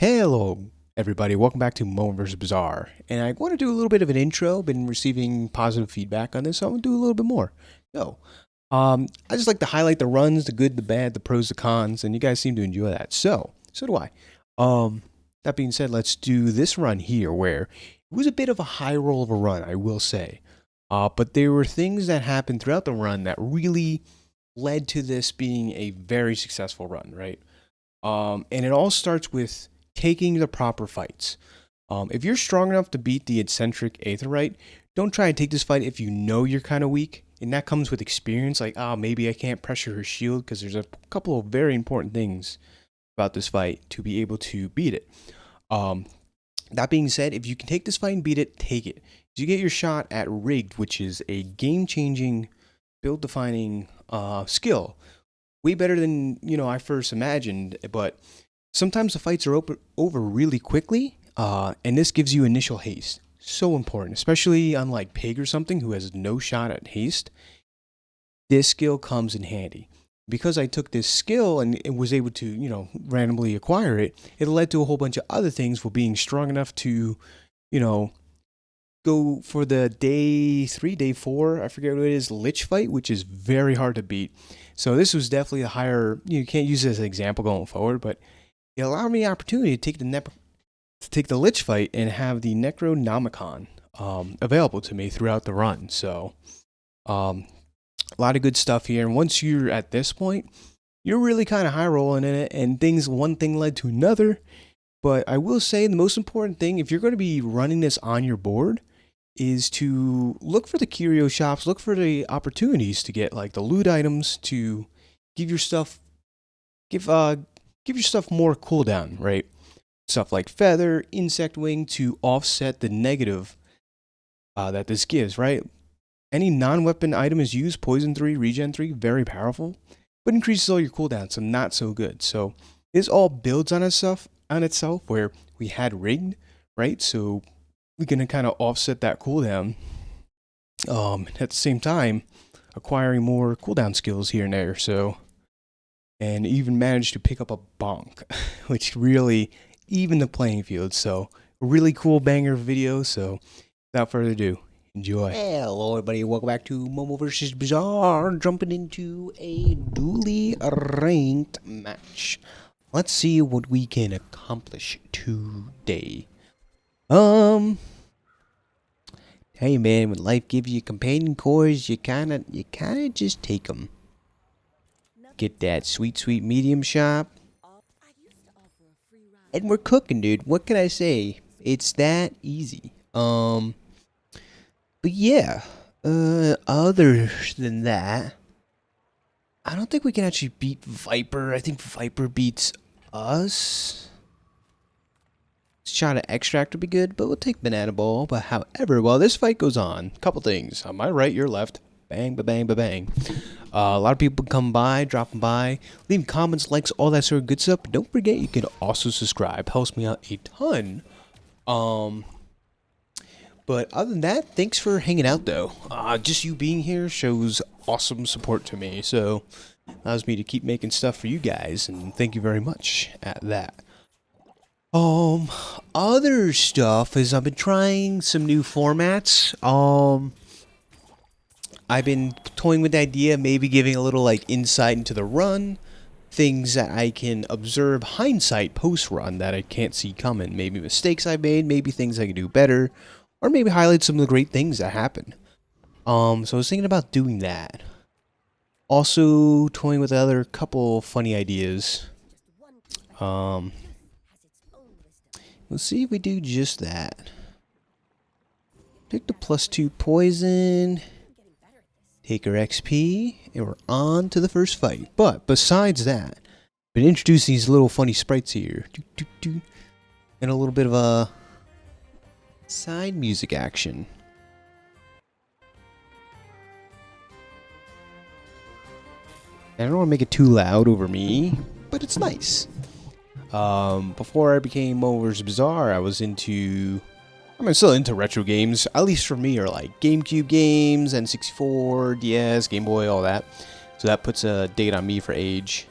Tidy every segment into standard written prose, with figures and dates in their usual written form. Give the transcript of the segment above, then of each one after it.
Hello, everybody. Welcome back to MoMoVs The Bazaar. And I want to do a little bit of an intro. Been receiving positive feedback on this, so I'm going to do a little bit more. So, I just like to highlight the runs, the good, the bad, the pros, the cons, and you guys seem to enjoy that. So do I. That being said, let's do this run here, where it was a bit of a high roll of a run, I will say. But there were things that happened throughout the run that really led to this being a very successful run, right? And it all starts with taking the proper fights. If you're strong enough to beat the eccentric Aetherite, don't try and take this fight if you know you're kind of weak. And that comes with experience, like, maybe I can't pressure her shield, because there's a couple of very important things about this fight to be able to beat it. That being said, if you can take this fight and beat it, take it. You get your shot at Rigged, which is a game-changing, build-defining skill. Way better than, I first imagined, but sometimes the fights are over really quickly, and this gives you initial haste. So important, especially on like Pig or something who has no shot at haste. This skill comes in handy. Because I took this skill and was able to, randomly acquire it, it led to a whole bunch of other things for being strong enough to, go for the day 3, day 4, I forget what it is, Lich fight, which is very hard to beat. So this was definitely a higher, you can't use it as an example going forward, but it allowed me the opportunity to take the Lich fight and have the Necronomicon available to me throughout the run. So a lot of good stuff here. And once you're at this point, you're really kind of high rolling in it, and one thing led to another. But I will say the most important thing, if you're going to be running this on your board, is to look for the curio shops, look for the opportunities to get like the loot items to give your stuff more cooldown, right? Stuff like feather, insect wing to offset the negative that this gives, right? Any non-weapon item is used, poison 3, regen 3, very powerful, but increases all your cooldown, so not so good. So this all builds on itself, where we had Rigged, right? So we're going to kind of offset that cooldown. At the same time, acquiring more cooldown skills here and there. So, and even managed to pick up a bonk, which really evened the playing field. So, a really cool banger video. So, without further ado, enjoy. Hello, everybody. Welcome back to MoMoVs The Bazaar. Jumping into a dually ranked match. Let's see what we can accomplish today. Hey man, when life gives you companion cores, you kinda just take them. Get that sweet medium shop. And we're cooking, dude. What can I say? It's that easy. But yeah. Other than that, I don't think we can actually beat Viper. I think Viper beats us. Shot at extract would be good, but we'll take banana ball. But however, while this fight goes on, a couple things. On my right, your left. Bang, ba-bang, ba-bang. A lot of people come by, dropping by, leave comments, likes, all that sort of good stuff. But don't forget, you can also subscribe. Helps me out a ton. But other than that, thanks for hanging out, though. Just you being here shows awesome support to me. So, allows me to keep making stuff for you guys. And thank you very much at that. Other stuff is I've been trying some new formats. I've been toying with the idea of maybe giving a little like insight into the run, things that I can observe hindsight post-run that I can't see coming. Maybe mistakes I made, maybe things I can do better, or maybe highlight some of the great things that happened. So I was thinking about doing that. Also toying with other couple funny ideas. Let's see if we do just that. Take the +2 poison. Take our XP. And we're on to the first fight. But besides that, I've been introducing these little funny sprites here. And a little bit of a side music action. I don't want to make it too loud over me, but it's nice. Before I became MoMoVs The Bazaar, I'm still into retro games, at least for me, are like GameCube games, N64, DS, Game Boy, all that. So that puts a date on me for age.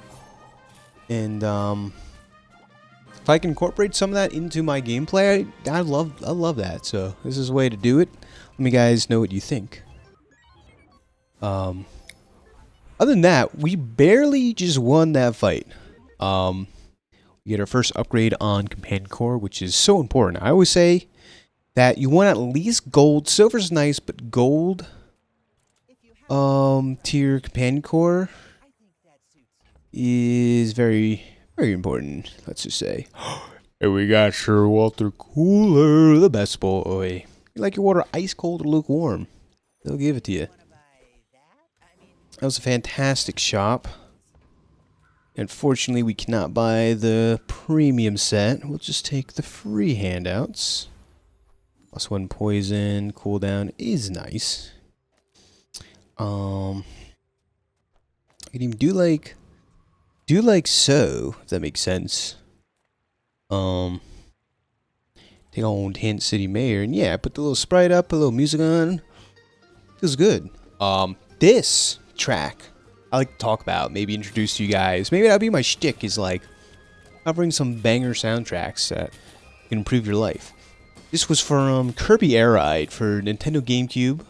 And, if I can incorporate some of that into my gameplay, I love that. So this is a way to do it. Let me guys know what you think. Other than that, we barely just won that fight. We get our first upgrade on Companion Core, which is so important. I always say that you want at least gold. Silver's nice, but gold tier Companion Core is very, very important. Let's just say. And we got Sir Walter Cooler, the best boy. You like your water ice cold or lukewarm? They'll give it to you. That was a fantastic shop. Unfortunately, we cannot buy the premium set. We'll just take the free handouts. +1 poison, cooldown is nice. I can even do like so, if that makes sense. Take on Hint City Mayor, and yeah, put the little sprite up, put a little music on. Feels good. This track I like to talk about, maybe introduce to you guys. Maybe that'll be my shtick, is like covering some banger soundtracks that can improve your life. This was from Kirby Air Ride for Nintendo GameCube.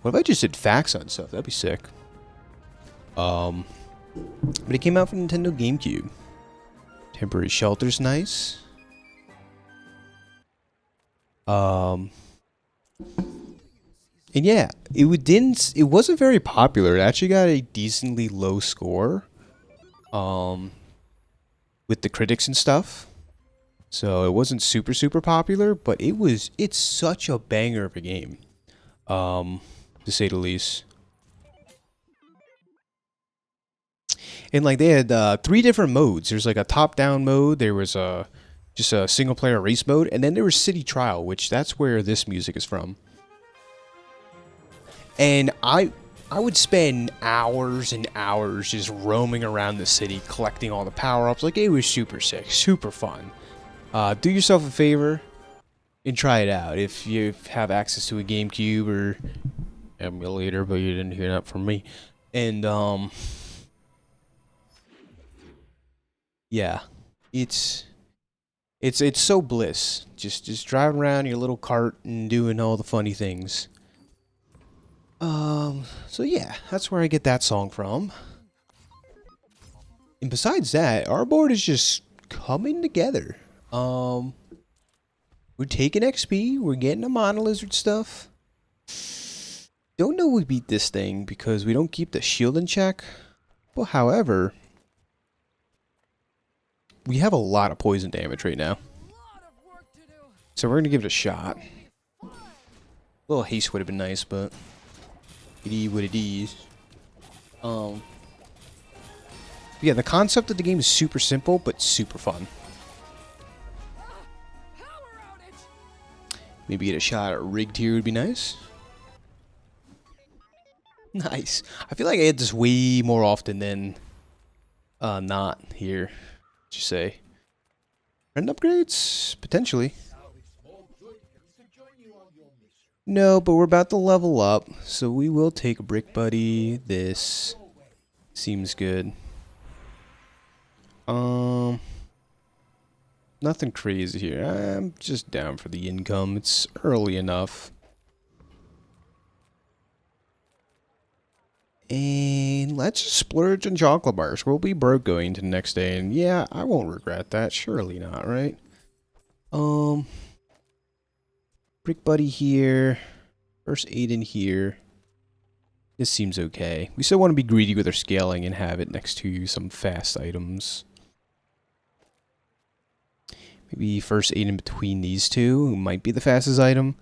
What if I just did facts on stuff? That'd be sick. But it came out for Nintendo GameCube. Temporary Shelter's nice. And yeah, it wasn't very popular. It actually got a decently low score. With the critics and stuff. So it wasn't super popular, but it's such a banger of a game. To say the least. And like they had 3 different modes. There's like a top-down mode. There was just a single-player race mode, and then there was City Trial, which that's where this music is from. And I would spend hours and hours just roaming around the city, collecting all the power-ups. Like, it was super sick, super fun. Do yourself a favor and try it out if you have access to a GameCube or emulator, but you didn't hear that from me. And yeah, it's so bliss. Just driving around your little cart and doing all the funny things. So yeah, that's where I get that song from. And besides that, our board is just coming together. We're taking XP, we're getting a Mono Lizard stuff. Don't know we beat this thing because we don't keep the shield in check. But however, we have a lot of poison damage right now. So we're gonna give it a shot. A little haste would have been nice, but it is what it is. Yeah, the concept of the game is super simple, but super fun. Maybe get a shot at rigged here would be nice. Nice. I feel like I hit this way more often than not here. What you say? Friend upgrades? Potentially. No, but we're about to level up, so we will take a Brick Buddy. This seems good. Nothing crazy here. I'm just down for the income. It's early enough. And let's just splurge on chocolate bars. We'll be broke going to the next day, and yeah, I won't regret that. Surely not, right? Brick Buddy here. First aid in here. This seems okay. We still want to be greedy with our scaling and have it next to some fast items. Maybe first aid in between these two, who might be the fastest item.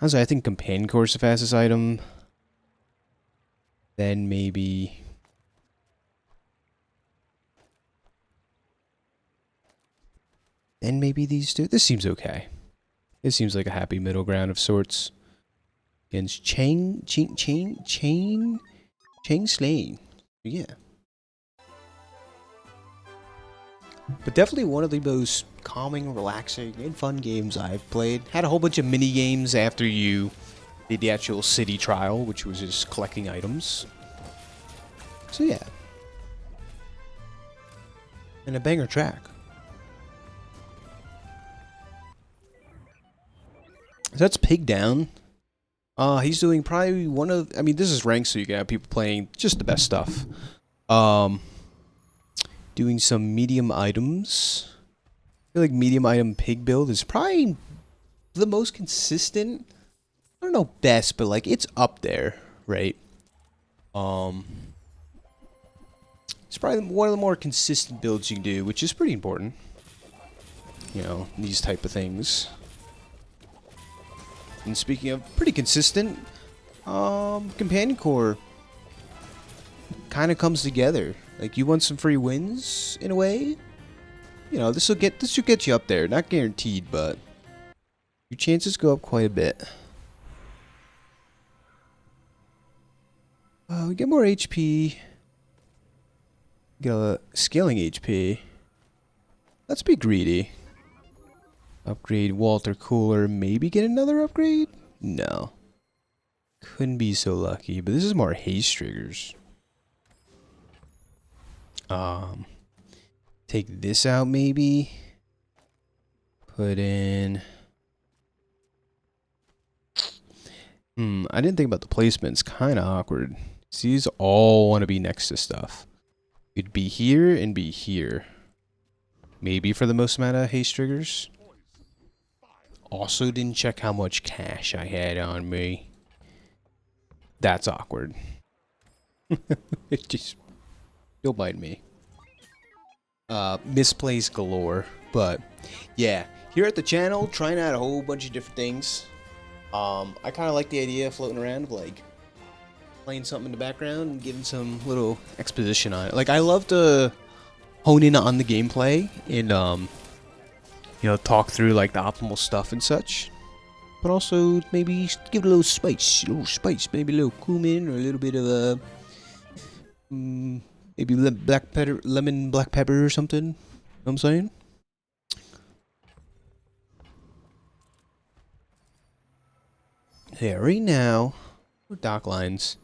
I think Companion Core is the fastest item. Then maybe these two. This seems okay. This seems like a happy middle ground of sorts. Against Chain Slaying. Yeah. But definitely one of the most calming, relaxing, and fun games I've played. Had a whole bunch of mini games after you did the actual city trial, which was just collecting items. So yeah. And a banger track. So that's Pig down. He's doing probably one of, I mean, this is ranked, so you can have people playing just the best stuff. Doing some medium items. I feel like medium item pig build is probably the most consistent. I don't know best, but like it's up there, right? It's probably one of the more consistent builds you can do, which is pretty important. You know, these type of things. And speaking of pretty consistent, Companion Core kind of comes together. Like, you want some free wins in a way. You know, this will get you up there. Not guaranteed, but your chances go up quite a bit. We get more HP. Get a scaling HP. Let's be greedy. Upgrade Walter Cooler. Maybe get another upgrade? No. Couldn't be so lucky. But this is more haste triggers. Take this out maybe. Put in... I didn't think about the placements. Kind of awkward. These all want to be next to stuff. It'd be here and be here. Maybe for the most amount of haste triggers. Also didn't check how much cash I had on me. That's awkward. It just... Don't mind me. Misplaced galore. But, yeah. Here at the channel, trying out a whole bunch of different things. I kind of like the idea of floating around of, like, playing something in the background and giving some little exposition on it. Like, I love to hone in on the gameplay and, you know, talk through, like, the optimal stuff and such. But also, maybe give it a little spice. Maybe a little cumin or a little bit of, maybe lemon black pepper or something. You know what I'm saying? Yeah, right now, dock lines.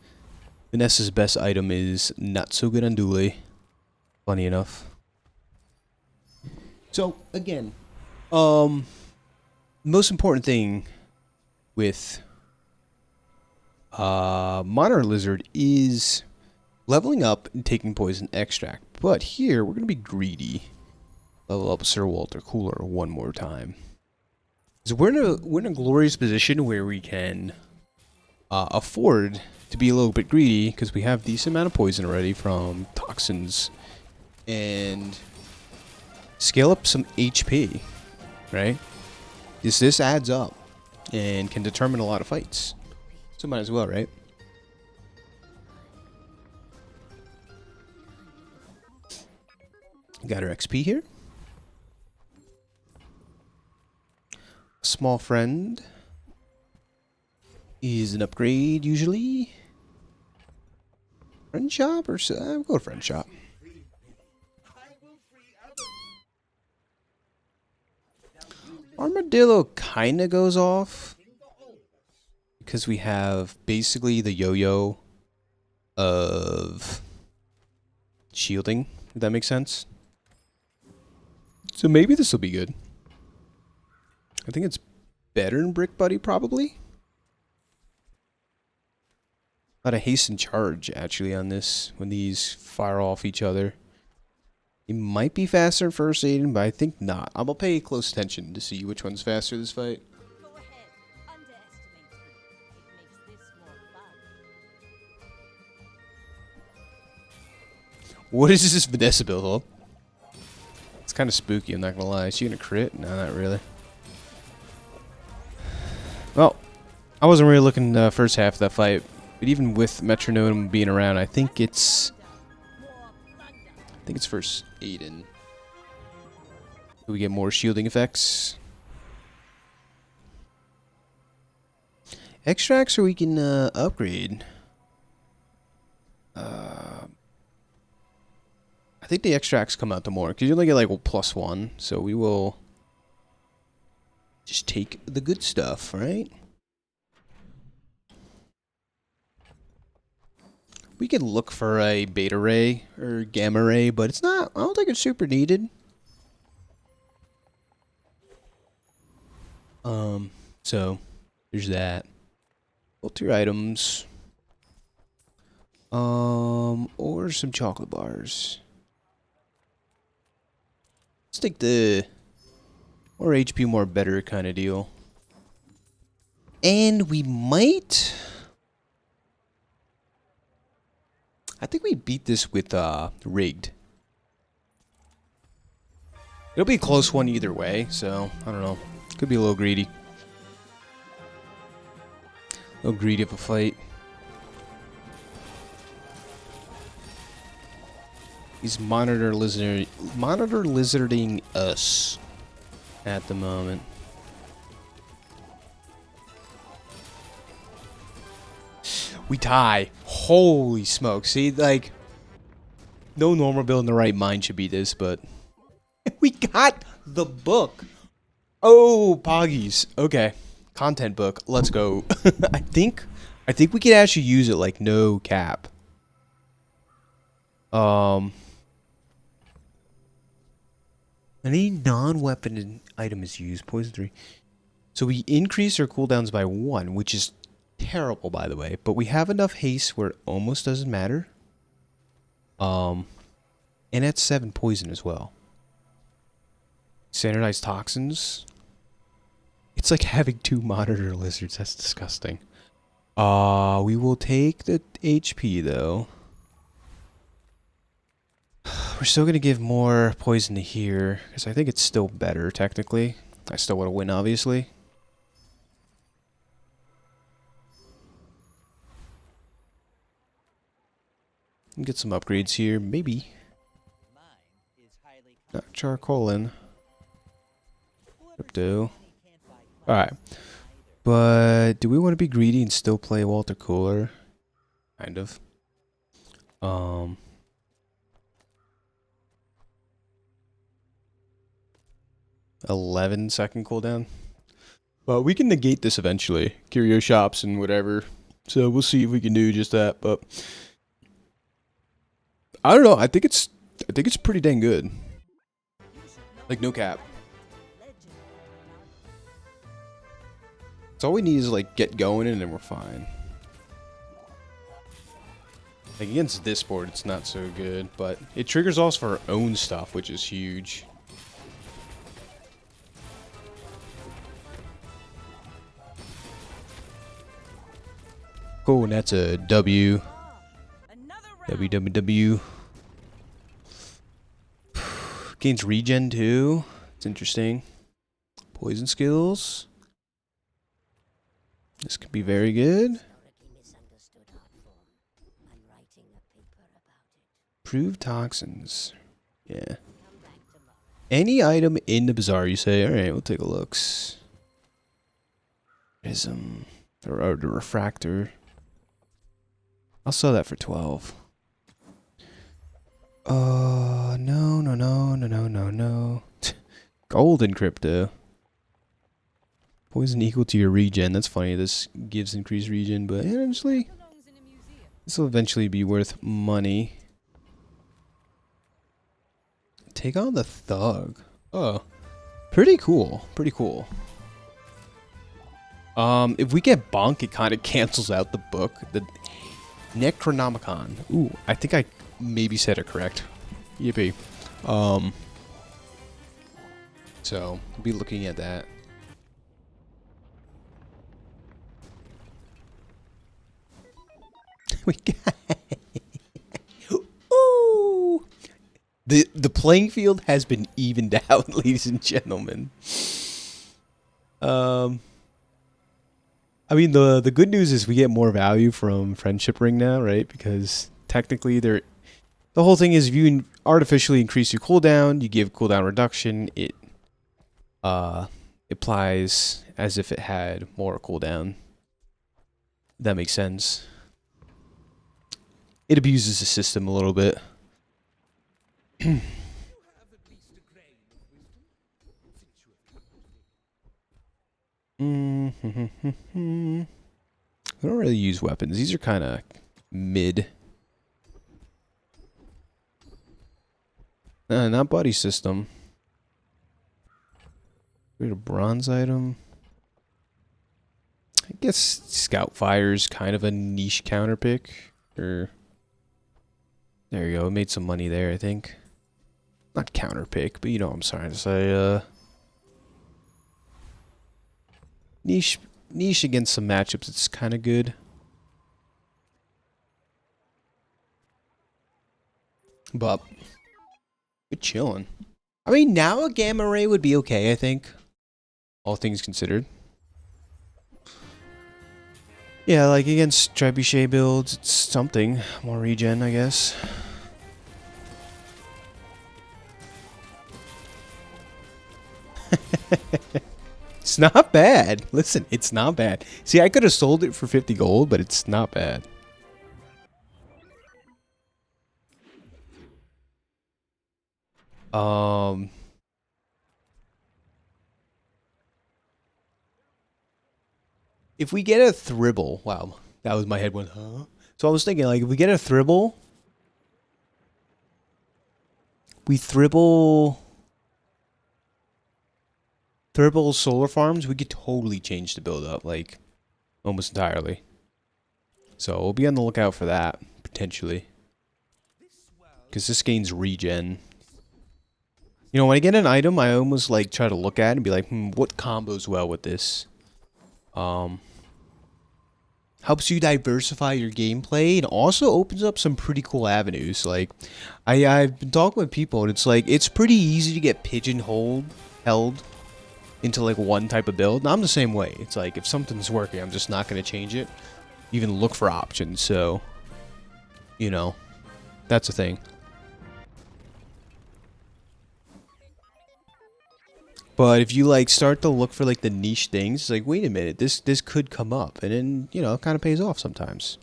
Vanessa's best item is not so good on Dooley. Funny enough. So, again, most important thing with Monitor Lizard is leveling up and taking poison extract. But here, we're going to be greedy. Level up Sir Walter Cooler one more time. So we're in a glorious position where we can afford to be a little bit greedy because we have decent amount of poison already from toxins and scale up some HP, right? This adds up and can determine a lot of fights. So might as well, right? Got our XP here. Small friend is an upgrade usually. Friend shop or we'll go friend shop. Armadillo kind of goes off because we have basically the yo-yo of shielding, if that makes sense. So maybe this will be good. I think it's better than Brick Buddy, probably. A lot of haste and charge, actually, on this, when these fire off each other. It might be faster in first aid, but I think not. I'm going to pay close attention to see which one's faster this fight. Go ahead. Underestimate me. It makes this more fun. What is this Vanessa build up? It's kind of spooky, I'm not going to lie. Is she going to crit? No, not really. Well, I wasn't really looking the first half of that fight, but even with Metronome being around, I think it's first aid in. Do we get more shielding effects? Extracts, or we can upgrade. I think the extracts come out to more because you only get like +1, so we will just take the good stuff, right? We could look for a beta ray or gamma ray, but it's not. I don't think it's super needed. So there's that. Filter items. Or some chocolate bars. Let's take the more HP, more better kind of deal. And we might. I think we beat this with rigged. It'll be a close one either way, so I don't know. Could be a little greedy. A little greedy of a fight. He's monitor lizarding us at the moment. We tie. Holy smoke. See, like, no normal build in the right mind should beat this, but we got the book. Oh, Poggies. Okay. Content book. Let's go. I think we could actually use it like no cap. Any non-weapon item is used. Poison 3. So we increase our cooldowns by 1, which is terrible, by the way. But we have enough haste where it almost doesn't matter. And that's 7 poison as well. Standardized toxins. It's like having 2 monitor lizards. That's disgusting. We will take the HP, though. We're still going to give more poison to here, because I think it's still better, technically. I still want to win, obviously. Get some upgrades here, maybe. Not charcoalin. Crypto. Alright. But do we want to be greedy and still play Walter Cooler? Kind of. 11-second cooldown. But we can negate this eventually. Curio shops and whatever. So we'll see if we can do just that. But I don't know. I think it's pretty dang good. Like no cap. So all we need is like get going and then we're fine. Like against this board it's not so good, but it triggers also for our own stuff, which is huge. Cool, and that's a W. WWW. Gains regen too. It's interesting. Poison skills. This could be very good. Prove toxins. Yeah. Any item in the bazaar, you say? Alright, we'll take a look. Prism. Or the refractor. I'll sell that for 12. No. Golden crypto. Poison equal to your regen. That's funny. This gives increased regen, but eventually, this will eventually be worth money. Take on the thug. Oh, pretty cool. Pretty cool. If we get bonk, it kind of cancels out the book. The Necronomicon. Ooh, I think I maybe said it correct. Yippee. So, we'll be looking at that. We got ooh. The playing field has been evened out, ladies and gentlemen. I mean, the good news is we get more value from Friendship Ring now, right? Because technically, the whole thing is if you artificially increase your cooldown, you give cooldown reduction, it applies as if it had more cooldown. That makes sense. It abuses the system a little bit. I don't really use weapons. These are kind of mid. Not buddy system. Create a bronze item. I guess Scout Fire's kind of a niche counter pick. Or there you go. Made some money there, I think. Not counter pick, but you know what I'm trying to say. Niche against some matchups. It's kind of good. But we're chilling. I mean, now a gamma ray would be okay, I think. All things considered. Yeah, like against trebuchet builds, it's something. More regen, I guess. It's not bad. Listen, it's not bad. See, I could have sold it for 50 gold, but it's not bad. If we get a Thribble, wow, that was my head went, huh? So I was thinking, like, if we get a Thribble, we Thribble solar farms, we could totally change the build up, like, almost entirely. So we'll be on the lookout for that, potentially. Because this gains regen. You know, when I get an item, I almost, like, try to look at it and be like, what combos well with this? Helps you diversify your gameplay and also opens up some pretty cool avenues. Like, I've been talking with people and it's like, it's pretty easy to get held into like one type of build. And I'm the same way. It's like, if something's working, I'm just not going to change it. Even look for options. So, you know, that's the thing. But if you like start to look for like the niche things, it's like, wait a minute, this could come up, and then you know it kind of pays off sometimes.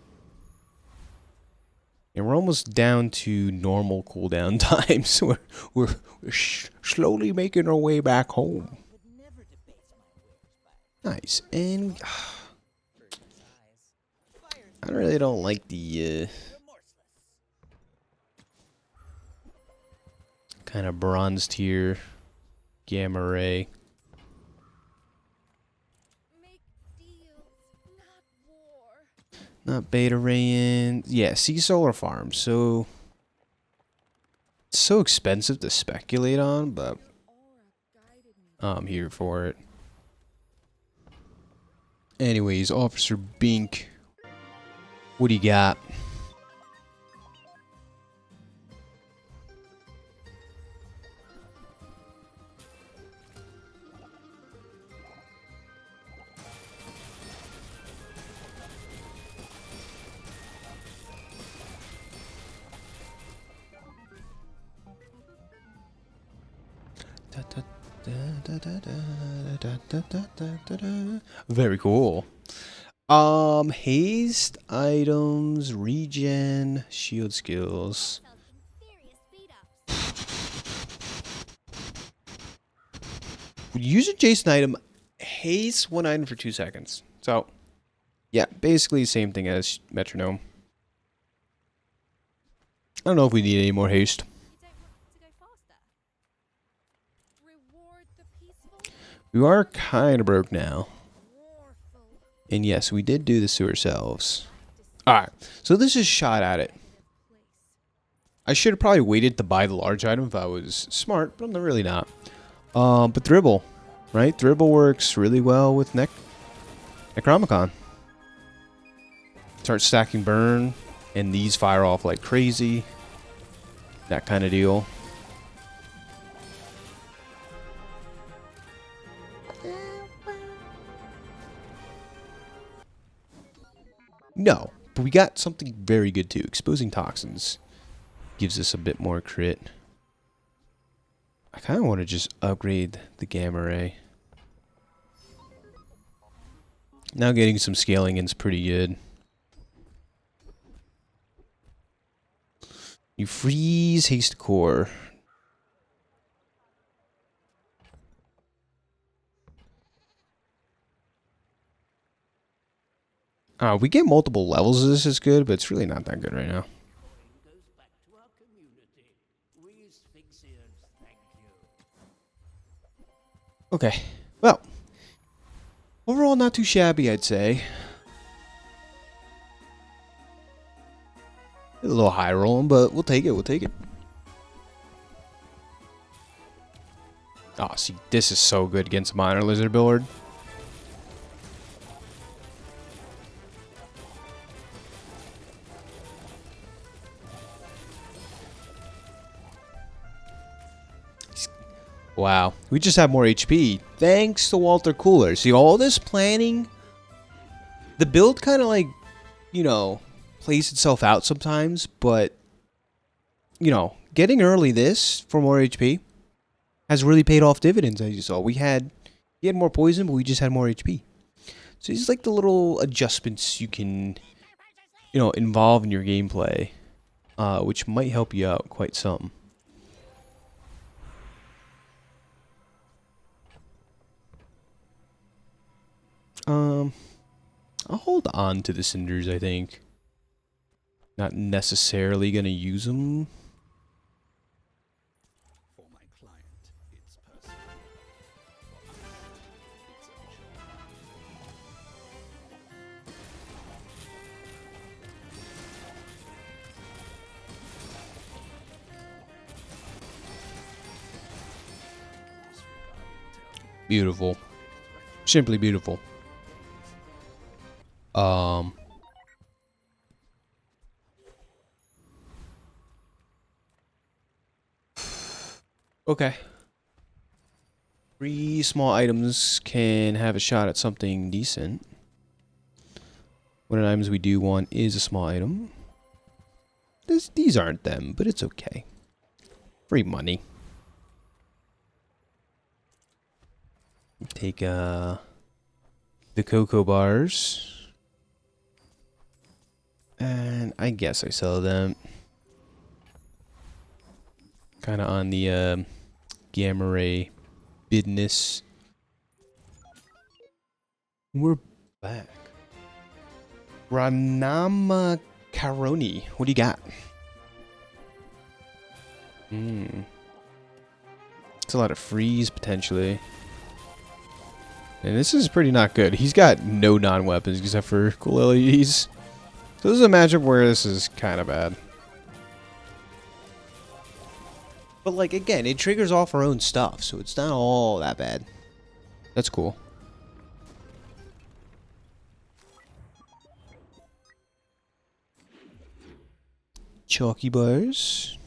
And we're almost down to normal cooldown times. we're slowly making our way back home. Nice, and I really don't like the kind of bronze tier. Gamma ray. Make deals, not war. Not beta rayin. Yeah, sea solar farms. So it's so expensive to speculate on, but I'm here for it. Anyways, Officer Bink, what do you got? Very cool. Haste items, regen, shield skills. Use a Jason item, haste one item for 2 seconds. So, yeah, basically the same thing as metronome. I don't know if we need any more haste. We are kind of broke now. And yes, we did do this to ourselves. Alright, so this is shot at it. I should have probably waited to buy the large item if I was smart, but I'm really not. But Dribble, right? Dribble works really well with Necronomicon. Start stacking burn, and these fire off like crazy. That kind of deal. No, but we got something very good too. Exposing toxins gives us a bit more crit. I kind of want to just upgrade the gamma ray. Now getting some scaling in is pretty good. You freeze haste core. We get multiple levels of this is good, but it's really not that good right now. Okay. Well, overall, not too shabby, I'd say. A little high rolling, but we'll take it. We'll take it. Oh, see, this is so good against Minor Lizard build. Wow, we just have more HP thanks to Walter Cooler. See, all this planning, the build kind of like, you know, plays itself out sometimes, but, you know, getting early this for more HP has really paid off dividends, as you saw. He had more poison, but we just had more HP. So these like the little adjustments you can, you know, involve in your gameplay, which might help you out quite some. I'll hold on to the cinders, I think. Not necessarily gonna use them. For my client, it's personal. For us, it's a job. Beautiful. Simply beautiful. Okay. 3 small items can have a shot at something decent. One of the items we do want is a small item. These aren't them, but it's okay. Free money. Take the cocoa bars. And I guess I sell them. Kind of on the gamma ray business. We're back. Ranama Caroni. What do you got? It's a lot of freeze potentially. And this is pretty not good. He's got no non-weapons except for cool LEDs. So this is a matchup where this is kind of bad. But like again, it triggers off our own stuff, so it's not all that bad. That's cool. Chalky bars.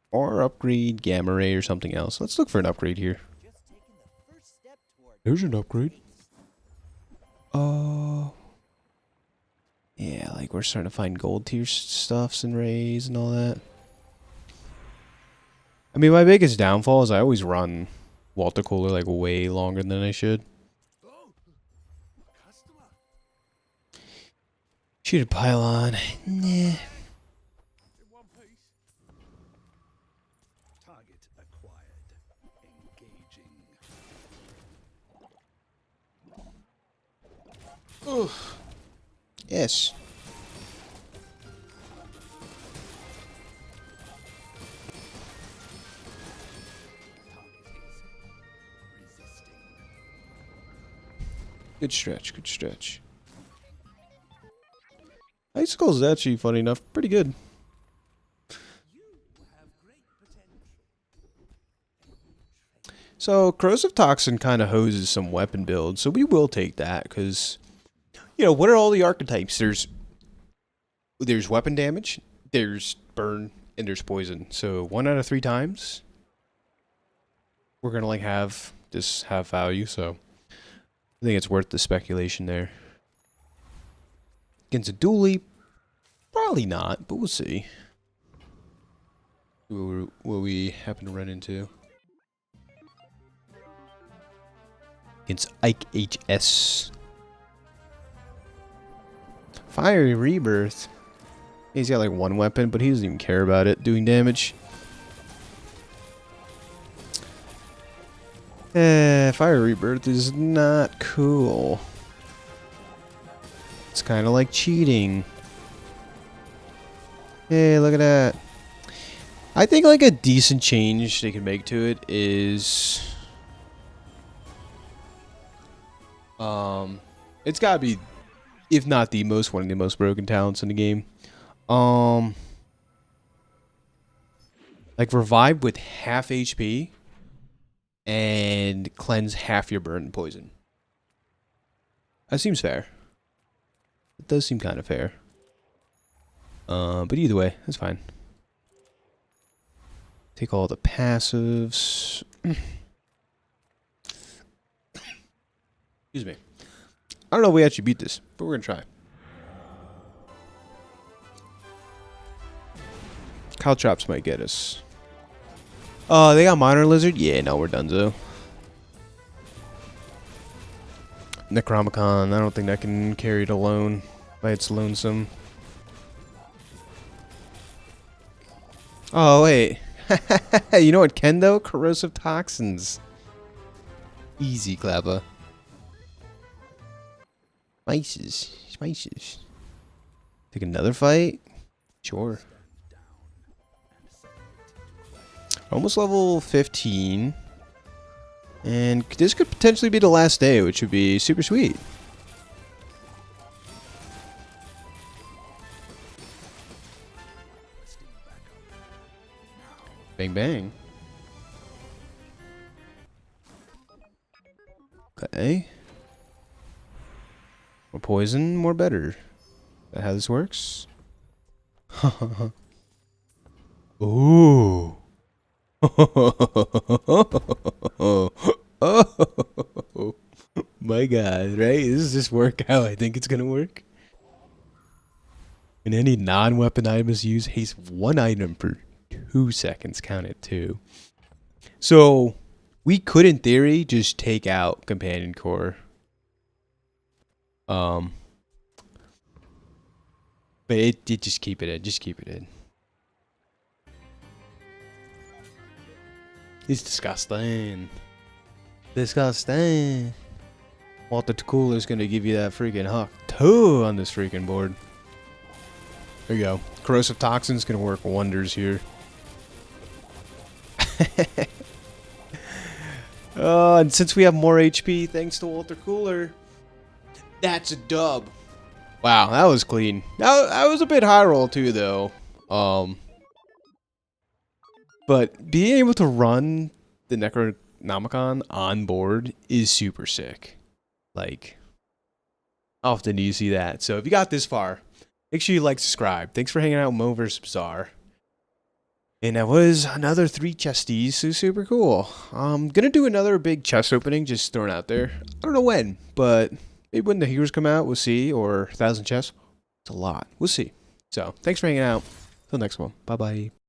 Or upgrade gamma ray or something else. Let's look for an upgrade here. There's an upgrade. Yeah, like we're starting to find gold tier stuffs and rays and all that. I mean, my biggest downfall is I always run Walter Cooler like way longer than I should. Shoot a pylon. Nah. Target acquired. Engaging. Oof. Yes. Good stretch, good stretch. Icicle's actually, funny enough, pretty good. So, corrosive toxin kind of hoses some weapon builds, so we will take that because, you know, what are all the archetypes? There's weapon damage, there's burn, and there's poison. So 1 out of 3 times, we're gonna like have this have value. So I think it's worth the speculation there. Against a dually, probably not, but we'll see. What we happen to run into. Against Ike HS. Fiery Rebirth. He's got like 1 weapon, but he doesn't even care about it doing damage. Fire Rebirth is not cool. It's kind of like cheating. Hey, look at that. I think like a decent change they can make to it is, it's gotta be, if not the most, one of the most broken talents in the game. Like revive with half HP and cleanse half your burn and poison. That seems fair. It does seem kind of fair. But either way, that's fine. Take all the passives. Excuse me. I don't know if we actually beat this, but we're gonna try. Caltrops might get us. Oh, they got Minor Lizard? Yeah, no, we're donezo. Necronomicon, I don't think that can carry it alone by its lonesome. Oh, wait. You know what can, though? Corrosive Toxins. Easy, clever. Spices. Take another fight? Sure. Almost level 15. And this could potentially be the last day, which would be super sweet. Bang bang. Okay. More poison, more better. Is that how this works? Ooh. Oh my god, right? Does this work how I think it's gonna work? When any non-weapon item is used, haste one item for 2 seconds. Count it 2. So we could, in theory, just take out Companion Core. But it just keep it in. Just keep it in. It's disgusting. Disgusting. Walter Cooler's gonna give you that freaking huck 2 on this freaking board. There you go. Corrosive Toxin's gonna work wonders here. And since we have more HP thanks to Walter Cooler, that's a dub. Wow, that was clean. That was a bit high roll too, though. But being able to run the Necronomicon on board is super sick. Like, often do you see that. So if you got this far, make sure you like, subscribe. Thanks for hanging out with MoMoVs The Bazaar. And that was another 3 chesties, so super cool. I'm gonna do another big chest opening, just throwing out there. I don't know when, but maybe when the heroes come out, we'll see. Or 1,000 chests. It's a lot. We'll see. So, thanks for hanging out. Till next one. Bye-bye.